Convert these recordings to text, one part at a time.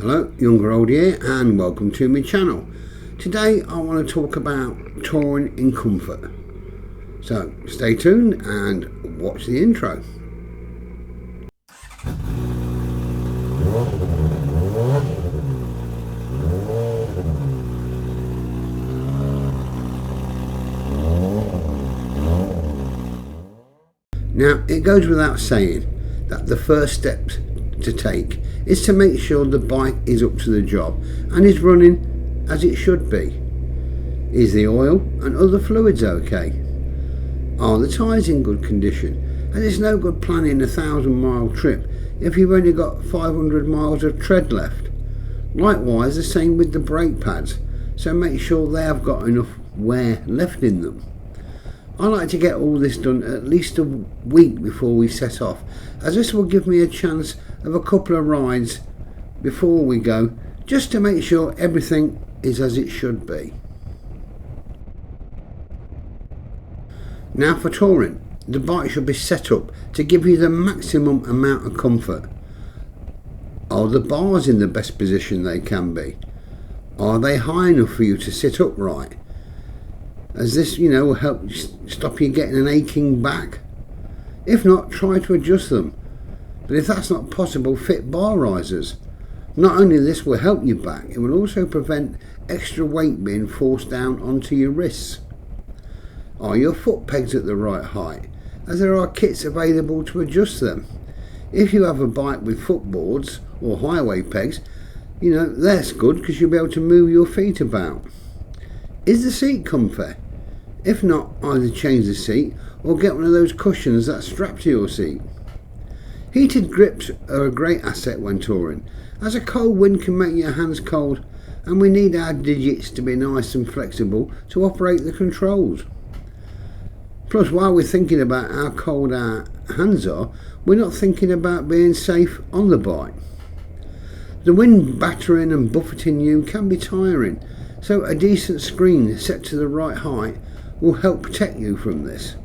Hello, younger old here, and welcome to my channel. Today I want to talk about touring in comfort. So stay tuned and watch the intro. Now, it goes without saying that the first step to take is to make sure the bike is up to the job and is running as it should be. Is the oil and other fluids okay? Are the tyres in good condition? And it's no good planning a 1,000-mile trip if you've only got 500 miles of tread left. Likewise, the same with the brake pads, so make sure they have got enough wear left in them. I like to get all this done at least a week before we set off, as this will give me a chance of a couple of rides before we go, just to make sure everything is as it should be. Now for touring, the bike should be set up to give you the maximum amount of comfort. Are the bars in the best position they can be? Are they high enough for you to sit upright? As this, will help stop you getting an aching back. If not, try to adjust them. But if that's not possible, fit bar risers. Not only this will help you back, it will also prevent extra weight being forced down onto your wrists. Are your foot pegs at the right height? As there are kits available to adjust them. If you have a bike with footboards or highway pegs, that's good because you'll be able to move your feet about. Is the seat comfy? If not, either change the seat or get one of those cushions that strap to your seat. Heated grips are a great asset when touring, as a cold wind can make your hands cold, and we need our digits to be nice and flexible to operate the controls. Plus, while we're thinking about how cold our hands are, we're not thinking about being safe on the bike. The wind battering and buffeting you can be tiring, so a decent screen set to the right height will help protect you from this.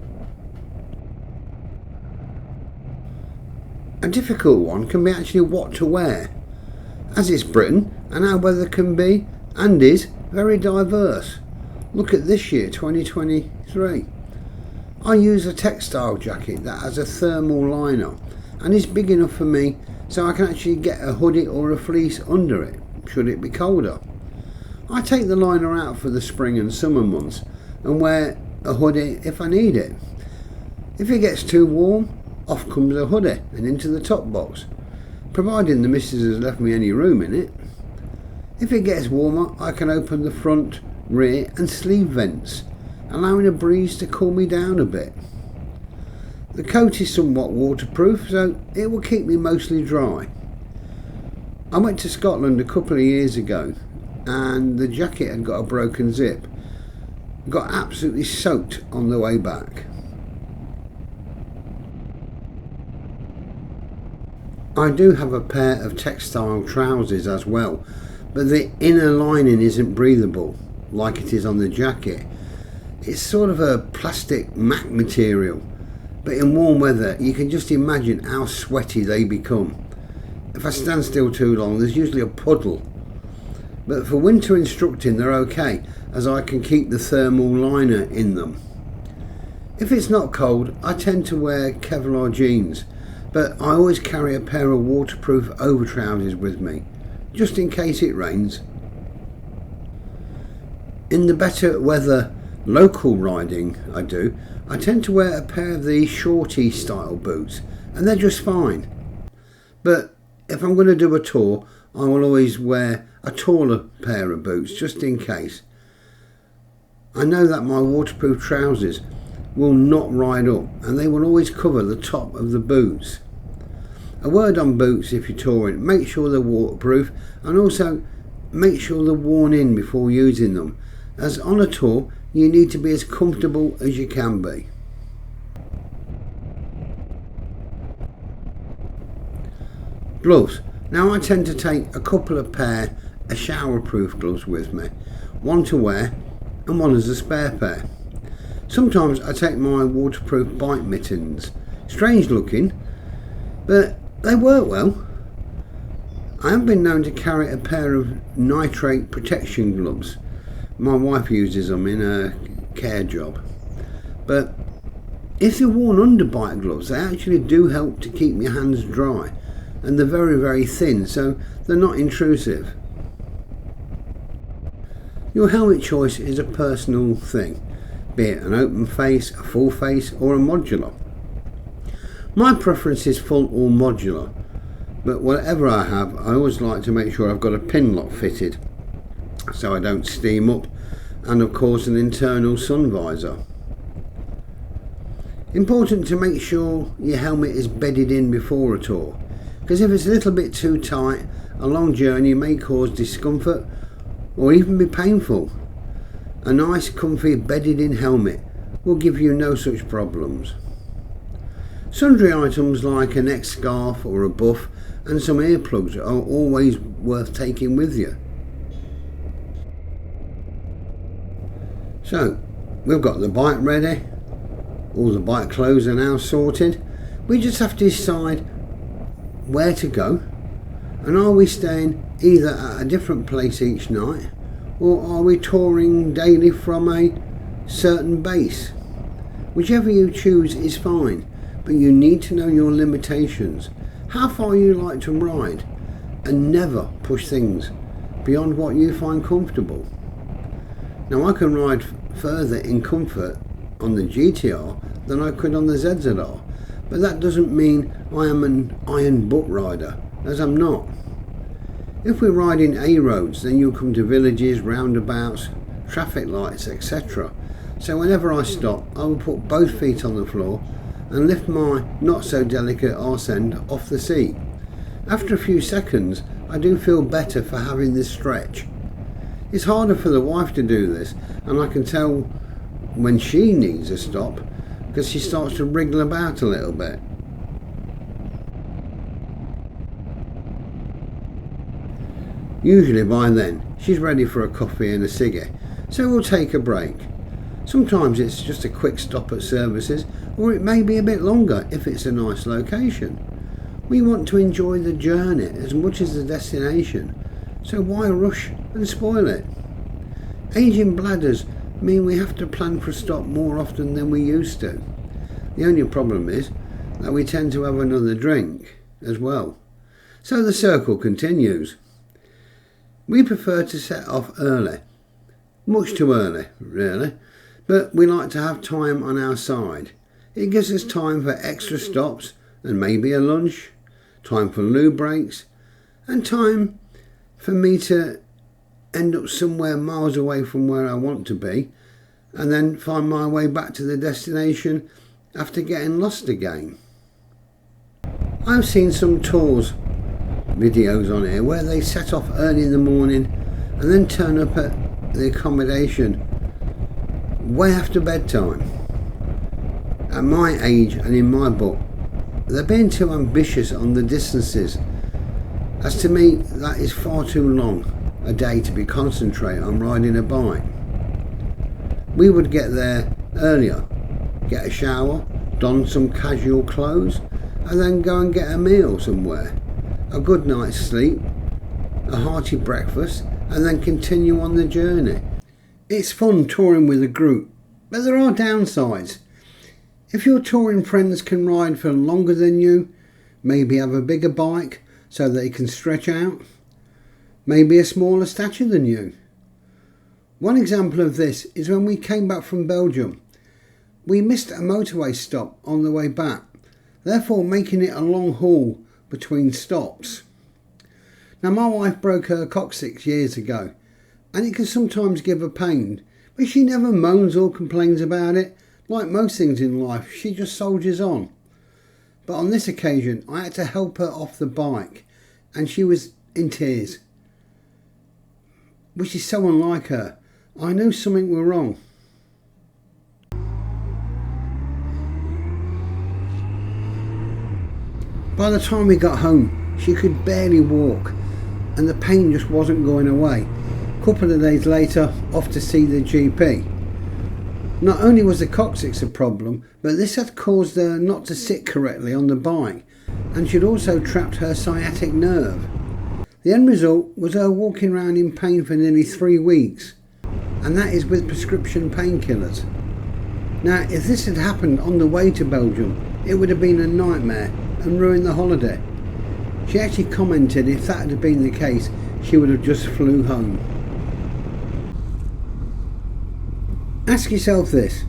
A difficult one can be actually what to wear, as it's Britain and our weather can be and is very diverse. Look at this year, 2023. I use a textile jacket that has a thermal liner and is big enough for me so I can actually get a hoodie or a fleece under it should it be colder. I take the liner out for the spring and summer months and wear a hoodie if I need it. If it gets too warm, off comes a hoodie and into the top box, providing the missus has left me any room in it. If it gets warmer, I can open the front, rear and sleeve vents, allowing a breeze to cool me down a bit. The coat is somewhat waterproof, so it will keep me mostly dry. I went to Scotland a couple of years ago and the jacket had got a broken zip. Got absolutely soaked on the way back. I do have a pair of textile trousers as well, but the inner lining isn't breathable like it is on the jacket. It's sort of a plastic matte material, but in warm weather you can just imagine how sweaty they become. If I stand still too long, there's usually a puddle. But for winter instructing they're okay, as I can keep the thermal liner in them. If it's not cold, I tend to wear Kevlar jeans, but I always carry a pair of waterproof over trousers with me, just in case it rains. In the better weather local riding I tend to wear a pair of these shorty style boots, and they're just fine. But if I'm going to do a tour, I will always wear a taller pair of boots just in case. I know that my waterproof trousers will not ride up and they will always cover the top of the boots. A word on boots: if you're touring, make sure they're waterproof and also make sure they're worn in before using them, as on a tour you need to be as comfortable as you can be. Gloves. Now I tend to take a couple of pair of showerproof gloves with me, one to wear and one as a spare pair. Sometimes I take my waterproof bike mittens, strange looking, but they work well. I have been known to carry a pair of nitrate protection gloves. My wife uses them in her care job. But if they're worn under bike gloves, they actually do help to keep your hands dry, and they're very, very thin, so they're not intrusive. Your helmet choice is a personal thing, be it an open face, a full face, or a modular. My preference is full or modular, but whatever I have, I always like to make sure I've got a pin lock fitted so I don't steam up, and of course an internal sun visor. Important to make sure your helmet is bedded in before a tour, because if it's a little bit too tight, a long journey may cause discomfort or even be painful. A nice comfy bedded in helmet will give you no such problems. Sundry items like a neck scarf or a buff and some earplugs are always worth taking with you. So, we've got the bike ready, all the bike clothes are now sorted. We just have to decide where to go, and are we staying either at a different place each night, or are we touring daily from a certain base? Whichever you choose is fine, but you need to know your limitations, how far you like to ride, and never push things beyond what you find comfortable. Now I can ride further in comfort on the GTR than I could on the ZZR, but that doesn't mean I am an iron butt rider, as I'm not. If we're riding A roads, then you'll come to villages, roundabouts, traffic lights, etc. So whenever I stop, I will put both feet on the floor and lift my not so delicate arse end off the seat. After a few seconds, I do feel better for having this stretch. It's harder for the wife to do this, and I can tell when she needs a stop because she starts to wriggle about a little bit. Usually by then she's ready for a coffee and a ciggy, so we'll take a break. Sometimes it's just a quick stop at services, or it may be a bit longer if it's a nice location. We want to enjoy the journey as much as the destination, so why rush and spoil it? Aging bladders mean we have to plan for a stop more often than we used to. The only problem is that we tend to have another drink as well. So the circle continues. We prefer to set off early, much too early really, but we like to have time on our side. It gives us time for extra stops and maybe a lunch, time for loo breaks, and time for me to end up somewhere miles away from where I want to be, and then find my way back to the destination after getting lost again. I've seen some tours videos on here where they set off early in the morning and then turn up at the accommodation way after bedtime. At my age and in my book, they're being too ambitious on the distances. As to me, that is far too long a day to be concentrating on riding a bike. We would get there earlier, get a shower, don some casual clothes, and then go and get a meal somewhere, a good night's sleep, a hearty breakfast, and then continue on the journey. It's fun touring with a group, but there are downsides. If your touring friends can ride for longer than you, maybe have a bigger bike so they can stretch out, maybe a smaller stature than you. One example of this is when we came back from Belgium. We missed a motorway stop on the way back, therefore making it a long haul between stops. Now my wife broke her coccyx years ago, and it can sometimes give her pain, but she never moans or complains about it. Like most things in life, she just soldiers on. But on this occasion, I had to help her off the bike, and she was in tears, which is so unlike her. I knew something was wrong. By the time we got home, she could barely walk, and the pain just wasn't going away. A couple of days later, off to see the GP. Not only was the coccyx a problem, but this had caused her not to sit correctly on the bike, and she'd also trapped her sciatic nerve. The end result was her walking around in pain for nearly 3 weeks, and that is with prescription painkillers. Now, if this had happened on the way to Belgium, it would have been a nightmare and ruined the holiday. She actually commented if that had been the case, she would have just flew home. Ask yourself this: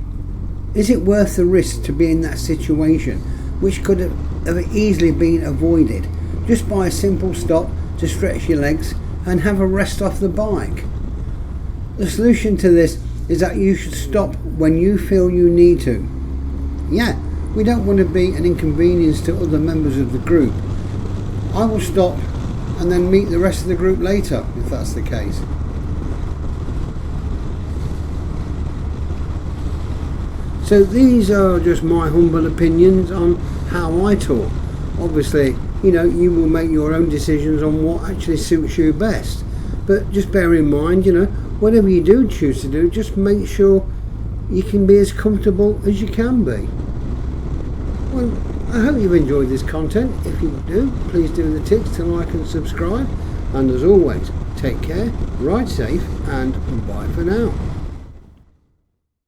is it worth the risk to be in that situation, which could have easily been avoided just by a simple stop to stretch your legs and have a rest off the bike? The solution to this is that you should stop when you feel you need to. Yeah, we don't want to be an inconvenience to other members of the group. I will stop and then meet the rest of the group later, if that's the case. So these are just my humble opinions on how I talk. Obviously, you will make your own decisions on what actually suits you best. But just bear in mind, whatever you do choose to do, just make sure you can be as comfortable as you can be. Well, I hope you've enjoyed this content. If you do, please do the ticks to like and subscribe. And as always, take care, ride safe, and bye for now.